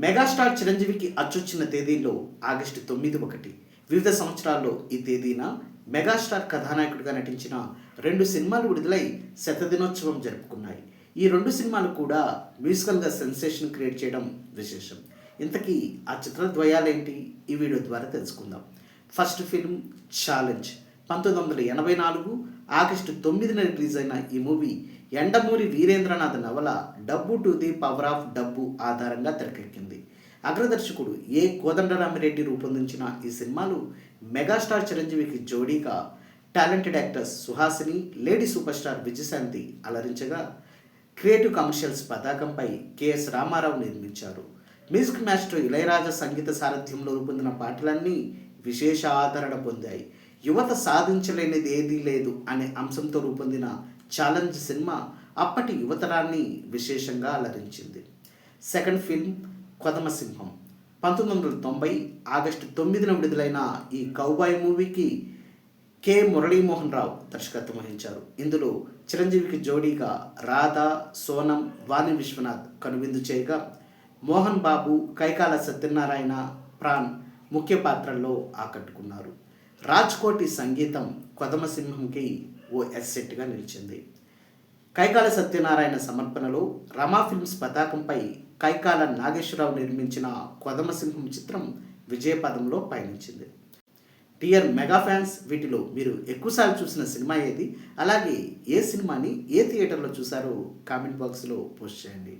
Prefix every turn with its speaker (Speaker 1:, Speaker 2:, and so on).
Speaker 1: Megastar చిరంజీవికి అచ్చొచ్చిన తేదీల్లో August 9 ఒకటి. వివిధ సంవత్సరాల్లో ఈ తేదీన మెగాస్టార్ కథానాయకుడిగా నటించిన 2 సినిమాలు విడుదలై శతదినోత్సవం జరుపుకున్నాయి. ఈ 2 సినిమాలు కూడా మ్యూజికల్గా సెన్సేషన్ క్రియేట్ చేయడం విశేషం. ఇంతకీ ఆ చిత్రద్వయాలేంటి ఈ వీడియో ద్వారా తెలుసుకుందాం. ఫస్ట్ ఫిల్మ్ ఛాలెంజ్ 1984 ఆగస్టు 9న రిలీజ్ అయిన ఈ మూవీ ఎండమూరి వీరేంద్రనాథ్ నవల డబ్బు టు ది పవర్ ఆఫ్ డబ్బు ఆధారంగా తెరకెక్కింది. అగ్రదర్శకుడు ఏ కోదండరామిరెడ్డి రూపొందించిన ఈ సినిమాలు మెగాస్టార్ చిరంజీవికి జోడీగా talented actors Suhasini, lady super star Vijayashanti అలరించగా క్రియేటివ్ కమర్షియల్స్ పతాకంపై కెఎస్ రామారావు నిర్మించారు. మ్యూజిక్ మాస్టర్ ఇళయరాజా సంగీత సారథ్యంలో రూపొందిన పాటలన్నీ విశేష ఆదరణ పొందాయి. యువత సాధించలేనిది ఏదీ లేదు అనే అంశంతో రూపొందిన ఛాలెంజ్ సినిమా అప్పటి యువతరాన్ని విశేషంగా అలరించింది. సెకండ్ ఫిల్మ్ కొదమసింహం 1990 ఆగస్టు 9న విడుదలైన ఈ కౌబాయ్ మూవీకి కె మురళీమోహన్ రావు దర్శకత్వం వహించారు. ఇందులో చిరంజీవికి జోడీగా రాధా, సోనం, వాణి విశ్వనాథ్ కనువిందు చేయగా మోహన్ బాబు, కైకాల సత్యనారాయణ, ప్రాణ్ ముఖ్య పాత్రల్లో ఆకట్టుకున్నారు. రాజ్కోటి సంగీతం కొదమసింహంకి ఓ ఎస్సెట్గా నిలిచింది. కైకాల సత్యనారాయణ సమర్పణలో రమా ఫిల్మ్స్ పతాకంపై కైకాల నాగేశ్వరరావు నిర్మించిన కొదమసింహం చిత్రం విజయపదంలో పయనించింది. డియర్ మెగా ఫ్యాన్స్, వీటిలో మీరు ఎక్కువసార్లు చూసిన సినిమా ఏది? అలాగే ఏ సినిమాని ఏ థియేటర్లో చూసారో కామెంట్ బాక్స్లో పోస్ట్ చేయండి.